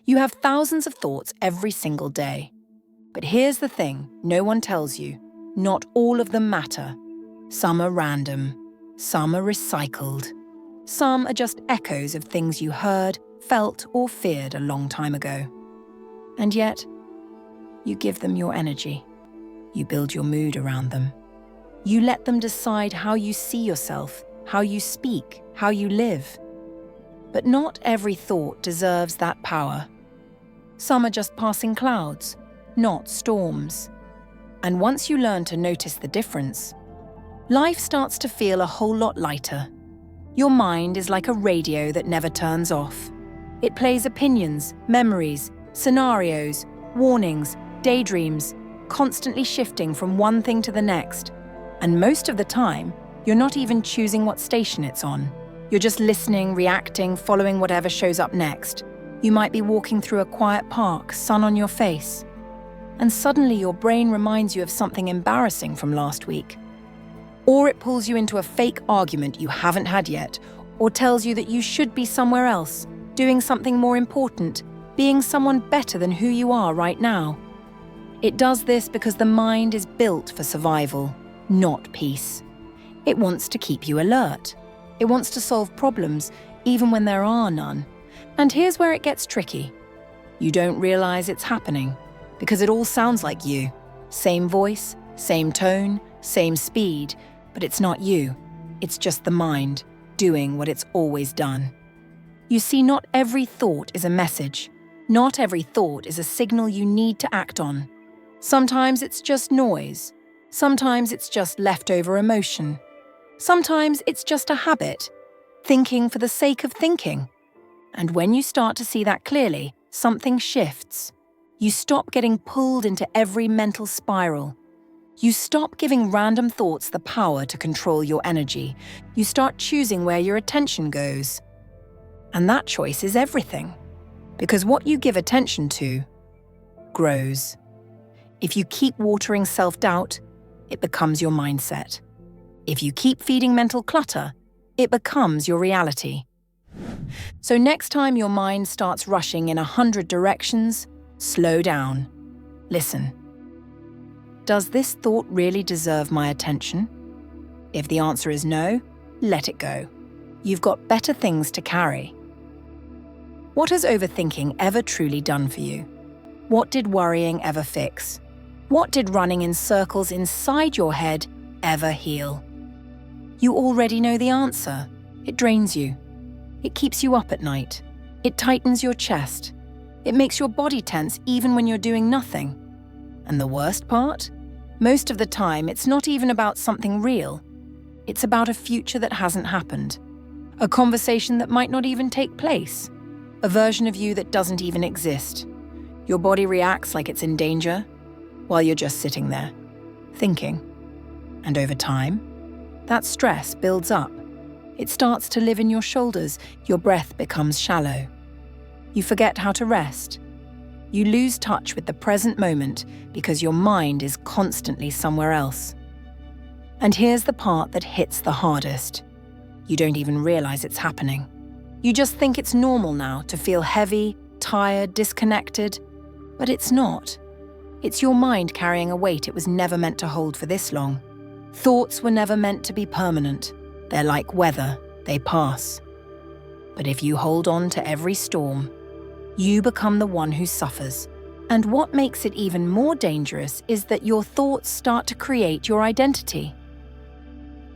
You have thousands of thoughts every single day. But here's the thing no one tells you. Not all of them matter. Some are random. Some are recycled. Some are just echoes of things you heard, felt, or feared a long time ago. And yet, you give them your energy. You build your mood around them. You let them decide how you see yourself, how you speak, how you live. But not every thought deserves that power. Some are just passing clouds, not storms. And once you learn to notice the difference, life starts to feel a whole lot lighter. Your mind is like a radio that never turns off. It plays opinions, memories, scenarios, warnings, daydreams, constantly shifting from one thing to the next. And most of the time, you're not even choosing what station it's on. You're just listening, reacting, following whatever shows up next. You might be walking through a quiet park, sun on your face, and suddenly your brain reminds you of something embarrassing from last week. Or it pulls you into a fake argument you haven't had yet, or tells you that you should be somewhere else, doing something more important, being someone better than who you are right now. It does this because the mind is built for survival, not peace. It wants to keep you alert. It wants to solve problems, even when there are none. And here's where it gets tricky. You don't realize it's happening, because it all sounds like you. Same voice, same tone, same speed, but it's not you. It's just the mind, doing what it's always done. You see, not every thought is a message. Not every thought is a signal you need to act on. Sometimes it's just noise. Sometimes it's just leftover emotion. Sometimes it's just a habit, thinking for the sake of thinking. And when you start to see that clearly, something shifts. You stop getting pulled into every mental spiral. You stop giving random thoughts the power to control your energy. You start choosing where your attention goes. And that choice is everything. Because what you give attention to grows. If you keep watering self-doubt, it becomes your mindset. If you keep feeding mental clutter, it becomes your reality. So next time your mind starts rushing in 100 directions, slow down. Listen. Does this thought really deserve my attention? If the answer is no, let it go. You've got better things to carry. What has overthinking ever truly done for you? What did worrying ever fix? What did running in circles inside your head ever heal? You already know the answer. It drains you. It keeps you up at night. It tightens your chest. It makes your body tense even when you're doing nothing. And the worst part? Most of the time, it's not even about something real. It's about a future that hasn't happened. A conversation that might not even take place. A version of you that doesn't even exist. Your body reacts like it's in danger, while you're just sitting there, thinking. And over time, that stress builds up. It starts to live in your shoulders. Your breath becomes shallow. You forget how to rest. You lose touch with the present moment because your mind is constantly somewhere else. And here's the part that hits the hardest. You don't even realize it's happening. You just think it's normal now to feel heavy, tired, disconnected. But it's not. It's your mind carrying a weight it was never meant to hold for this long. Thoughts were never meant to be permanent. They're like weather, they pass. But if you hold on to every storm, you become the one who suffers. And what makes it even more dangerous is that your thoughts start to create your identity.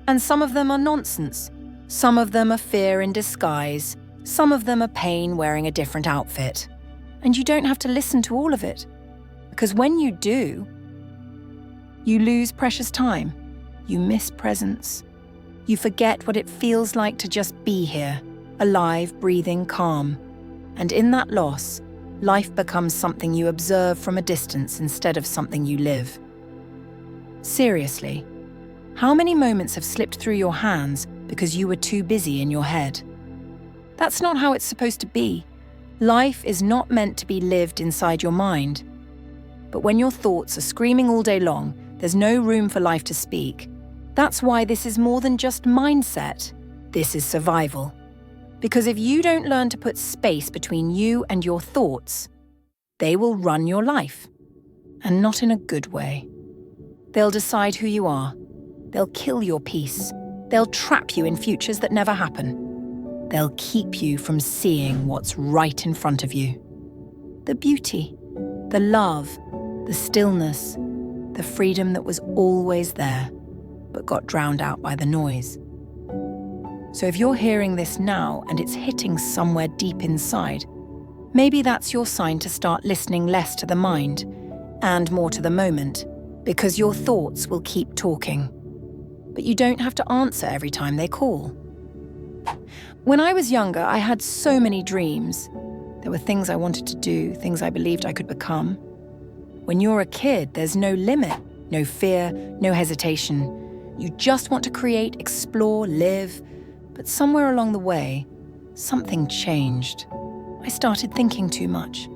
And some of them are nonsense. Some of them are fear in disguise. Some of them are pain wearing a different outfit. And you don't have to listen to all of it. Because when you do, you lose precious time. You miss presence. You forget what it feels like to just be here, alive, breathing, calm. And in that loss, life becomes something you observe from a distance instead of something you live. Seriously, how many moments have slipped through your hands because you were too busy in your head? That's not how it's supposed to be. Life is not meant to be lived inside your mind. But when your thoughts are screaming all day long, there's no room for life to speak. That's why this is more than just mindset. This is survival. Because if you don't learn to put space between you and your thoughts, they will run your life. And not in a good way. They'll decide who you are. They'll kill your peace. They'll trap you in futures that never happen. They'll keep you from seeing what's right in front of you. The beauty, the love, the stillness, the freedom that was always there, but got drowned out by the noise. So if you're hearing this now and it's hitting somewhere deep inside, maybe that's your sign to start listening less to the mind and more to the moment, because your thoughts will keep talking. But you don't have to answer every time they call. When I was younger, I had so many dreams. There were things I wanted to do, things I believed I could become. When you're a kid, there's no limit, no fear, no hesitation. You just want to create, explore, live. But somewhere along the way, something changed. I started thinking too much.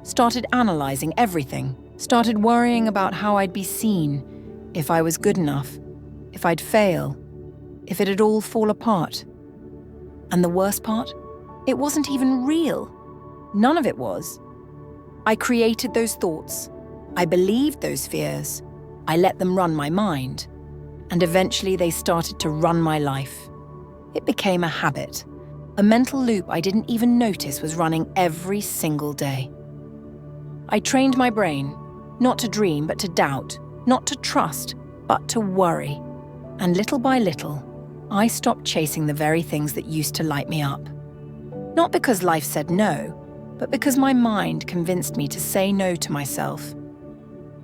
Started analysing everything. Started worrying about how I'd be seen, if I was good enough, if I'd fail, if it'd all fall apart. And the worst part? It wasn't even real. None of it was. I created those thoughts. I believed those fears. I let them run my mind. And eventually they started to run my life. It became a habit, a mental loop I didn't even notice was running every single day. I trained my brain, not to dream but to doubt, not to trust, but to worry. And little by little, I stopped chasing the very things that used to light me up. Not because life said no, but because my mind convinced me to say no to myself.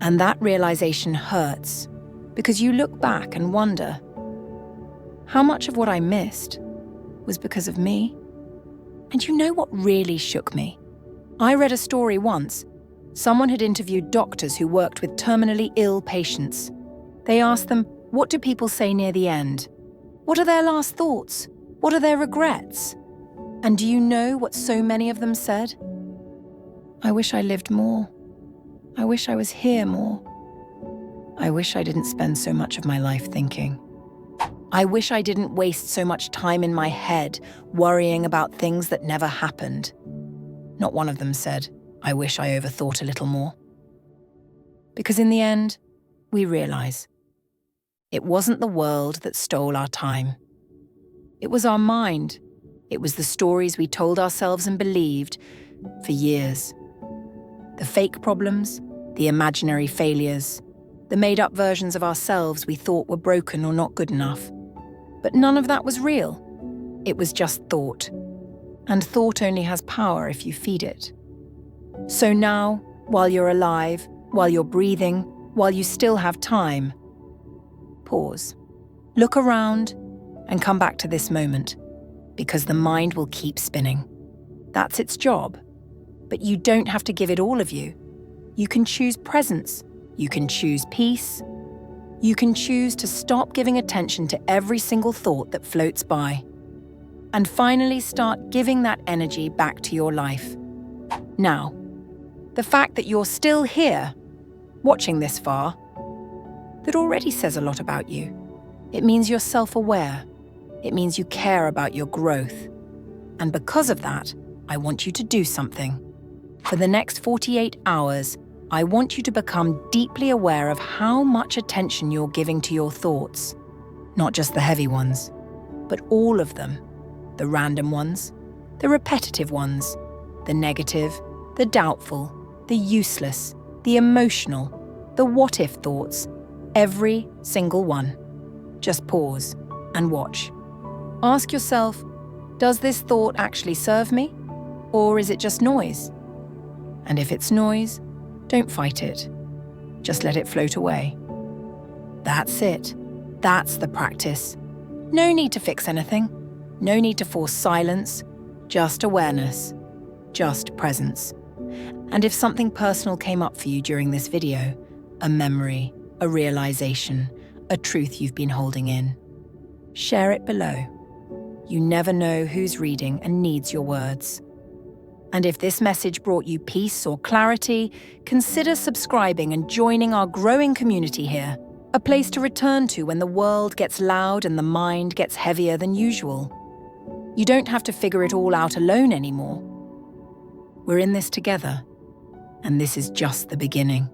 And that realization hurts, because you look back and wonder, how much of what I missed was because of me? And you know what really shook me? I read a story once. Someone had interviewed doctors who worked with terminally ill patients. They asked them, what do people say near the end? What are their last thoughts? What are their regrets? And do you know what so many of them said? I wish I lived more. I wish I was here more. I wish I didn't spend so much of my life thinking. I wish I didn't waste so much time in my head worrying about things that never happened. Not one of them said, I wish I overthought a little more. Because in the end, we realize it wasn't the world that stole our time. It was our mind. It was the stories we told ourselves and believed for years. The fake problems, the imaginary failures, the made-up versions of ourselves we thought were broken or not good enough. But none of that was real. It was just thought. And thought only has power if you feed it. So now, while you're alive, while you're breathing, while you still have time, pause. Look around and come back to this moment, because the mind will keep spinning. That's its job. But you don't have to give it all of you. You can choose presence. You can choose peace. You can choose to stop giving attention to every single thought that floats by. And finally start giving that energy back to your life. Now, the fact that you're still here, watching this far, that already says a lot about you. It means you're self-aware. It means you care about your growth. And because of that, I want you to do something. For the next 48 hours, I want you to become deeply aware of how much attention you're giving to your thoughts. Not just the heavy ones, but all of them. The random ones, the repetitive ones, the negative, the doubtful, the useless, the emotional, the what-if thoughts, every single one. Just pause and watch. Ask yourself, does this thought actually serve me? Or is it just noise? And if it's noise, don't fight it. Just let it float away. That's it. That's the practice. No need to fix anything. No need to force silence. Just awareness. Just presence. And if something personal came up for you during this video, a memory, a realization, a truth you've been holding in, share it below. You never know who's reading and needs your words. And if this message brought you peace or clarity, consider subscribing and joining our growing community here, a place to return to when the world gets loud and the mind gets heavier than usual. You don't have to figure it all out alone anymore. We're in this together, and this is just the beginning.